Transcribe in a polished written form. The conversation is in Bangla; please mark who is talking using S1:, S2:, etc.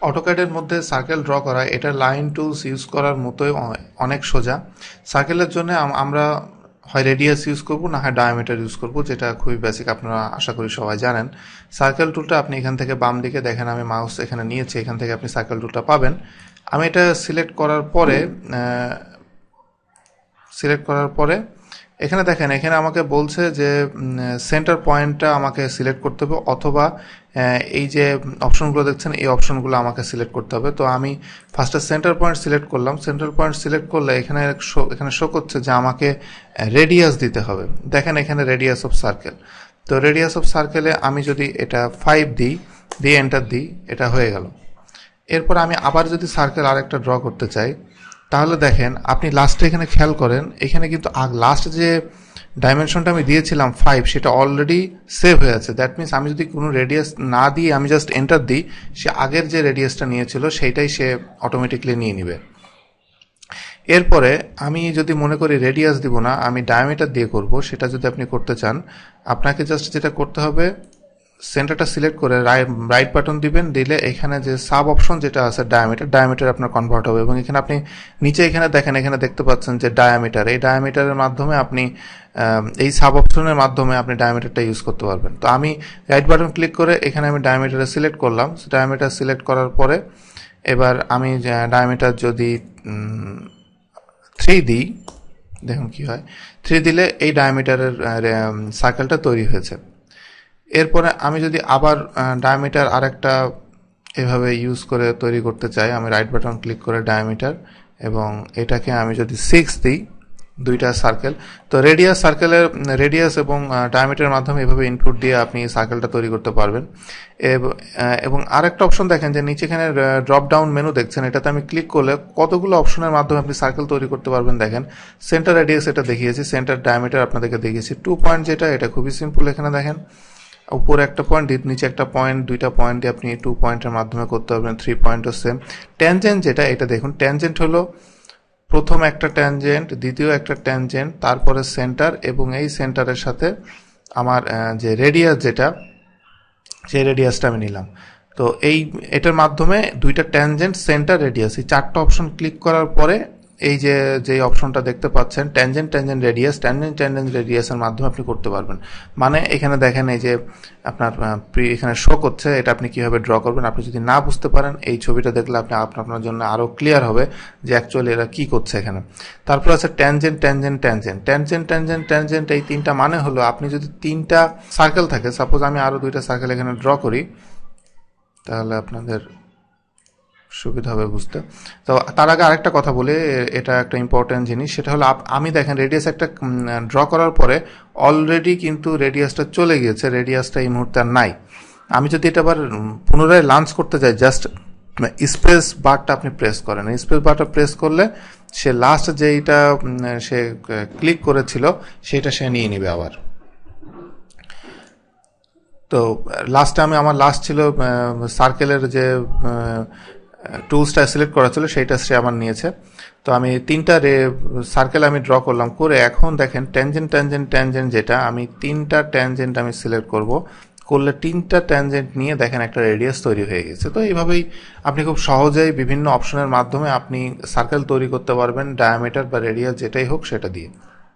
S1: অটোক্যাডের মধ্যে সার্কেল ড্র করা এটা লাইন টুলস ইউজ করার মতোই অনেক সোজা। সার্কেলের জন্য আমরা হয় রেডিয়াস ইউজ করব, না হয় ডায়ামিটার ইউজ করব, যেটা খুবই বেসিক, আপনারা আশা করি সবাই জানেন। সার্কেল টুলটা আপনি এখান থেকে বাম দিকে দেখেন, আমি মাউস এখানে নিয়েছি, এখান থেকে আপনি সার্কেল টুলটা পাবেন। আমি এটা সিলেক্ট করার পরে এখানে দেখেন, এখানে আমাকে বলছে যে সেন্টার পয়েন্টটা আমাকে সিলেক্ট করতে হবে, অথবা এই যে অপশনগুলো দেখছেন এই অপশনগুলো আমাকে সিলেক্ট করতে হবে। তো আমি ফার্স্টে সেন্টার পয়েন্ট সিলেক্ট করলাম। সেন্টার পয়েন্ট সিলেক্ট করলে এখানে শো করছে যে আমাকে রেডিয়াস দিতে হবে। দেখেন এখানে রেডিয়াস অফ সার্কেল। তো রেডিয়াস অফ সার্কেলে আমি যদি এটা 5 দিয়ে এন্টার দিই, এটা হয়ে গেল। এরপর আমি আবার যদি সার্কেল আরেকটা ড্র করতে চাই, তাহলে দেখেন আপনি লাস্টে এখানে খেয়াল করেন, এখানে কিন্তু লাস্ট যে ডাইমেনশনটা আমি দিয়েছিলাম 5, সেটা অলরেডি সেভ হয়ে আছে। দ্যাট মিনস আমি যদি কোনো রেডিয়াস না দিয়ে আমি জাস্ট এন্টার দিই, সে আগের যে রেডিয়াসটা নিয়েছিল সেইটাই সে অটোমেটিকলি নিয়ে নিবে। এরপরে আমি যদি মনে করি রেডিয়াস দিব না, আমি ডায়ামিটার দিয়ে করব, সেটা যদি আপনি করতে চান, আপনাকে জাস্ট যেটা করতে হবে, সেন্টারটা সিলেক্ট করে রাইট বাটন দিবেন, দিলে এখানে যে সাব অপশন যেটা আছে ডায়ামিটার আপনার কনভার্ট হবে। এবং এখানে আপনি নিচে এখানে দেখেন, এখানে দেখতে পাচ্ছেন যে ডায়ামিটার, এই ডায়ামিটারের মাধ্যমে আপনি এই সাব অপশনের মাধ্যমে আপনি ডায়ামিটারটা ইউজ করতে পারবেন। তো আমি রাইট বাটন ক্লিক করে এখানে আমি ডায়ামিটারে সিলেক্ট করলাম। ডায়ামিটার সিলেক্ট করার পরে এবার আমি ডায়ামিটার যদি 3 দিই, দেখুন কি হয়। 3 দিলে এই ডায়ামিটারের সার্কেলটা তৈরি হয়েছে। এরপরে আমি যদি আবার ডায়ামিটার আরেকটা এভাবে ইউজ করে তৈরি করতে চাই, আমি রাইট বাটন ক্লিক করে ডায়ামিটার, এবং এটাকে আমি যদি 6 দিই, দুইটা সার্কেল। তো রেডিয়াস এবং ডায়ামিটারের মাধ্যমে এভাবে ইনপুট দিয়ে আপনি সার্কেলটা তৈরি করতে পারবেন। এবং আরেকটা অপশন দেখেন যে নিচে এখানে ড্রপ ডাউন মেনু দেখছেন, এটাতে আমি ক্লিক করলে কতগুলো অপশনের মাধ্যমে আপনি সার্কেল তৈরি করতে পারবেন। দেখেন সেন্টার রেডিয়াস এটা দেখিয়েছি, সেন্টার ডায়ামিটার আপনাদেরকে দেখিয়েছি। 2 পয়েন্ট যেটা, এটা খুবই সিম্পল। এখানে দেখেন উপরে একটা পয়েন্ট, নিচে একটা পয়েন্ট, দুইটা পয়েন্ট দিয়ে আপনি 2 পয়েন্টের মাধ্যমে করতে পারবেন। 3 পয়েন্টও সেম। ট্যানজেন্ট যেটা, এটা দেখুন, ট্যানজেন্ট হলো প্রথম একটা ট্যানজেন্ট, দ্বিতীয় একটা ট্যানজেন্ট, তারপরে সেন্টার, এবং এই সেন্টারের সাথে আমার যে রেডিয়াস যেটা, সেই রেডিয়াসটা আমি নিলাম। তো এটার মাধ্যমে দুইটা ট্যানজেন্ট, সেন্টার, রেডিয়াস, এই 4টা অপশন ক্লিক করার পরে এই যে অপশনটা দেখতে পাচ্ছেন ট্যানজেন্ট রেডিয়াসের মাধ্যমে আপনি করতে পারবেন। মানে এখানে দেখেন এই যে আপনার এখানে শো করছে, এটা আপনি কিভাবে ড্র করবেন। আপনি যদি না বুঝতে পারেন, এই ছবিটা দেখলে আপনার জন্য আরো ক্লিয়ার হবে যে অ্যাকচুয়ালি এরা কি করছে এখানে। তারপর আছে ট্যানজেন্ট, এই 3টা মানে হলো, আপনি যদি 3টা সার্কেল থাকে, সাপোজ আমি আরো 2টা সার্কেল এখানে ড্র করি, তাহলে আপনাদের সুবিধা হবে বুঝতে। তো তার আগে আরেকটা কথা বলে, এটা একটা ইম্পর্টেন্ট জিনিস, সেটা হলো আমি দেখেন রেডিয়াস একটা ড্র করার পরে অলরেডি কিন্তু রেডিয়াসটা চলে গিয়েছে, রেডিয়াসটা এই মুহূর্তে আর নাই। আমি যদি এটা আবার পুনরায় লঞ্চ করতে যাই, জাস্ট স্পেস বারটা আপনি প্রেস করেন, স্পেস বারটা প্রেস করলে সে লাস্ট যেইটা সে ক্লিক করেছিল সেটা সে নিয়ে নিবে আবার। তো আমার লাস্ট ছিল সার্কেলের যে টুলসটা সিলেক্ট করা ছিল, সেইটা সে আমার নিয়েছে। তো আমি 3টা সার্কেল আমি ড্র করলাম, করে এখন দেখেন ট্যানজেন্ট যেটা, আমি 3টা ট্যানজেন্ট আমি সিলেক্ট করলে 3টা ট্যানজেন্ট নিয়ে দেখেন একটা রেডিয়াস তৈরি হয়ে গেছে। তো এইভাবেই আপনি খুব সহজেই বিভিন্ন অপশনের মাধ্যমে আপনি সার্কেল তৈরি করতে পারবেন, ডায়ামিটার বা রেডিয়াস যেটাই হোক সেটা দিয়ে।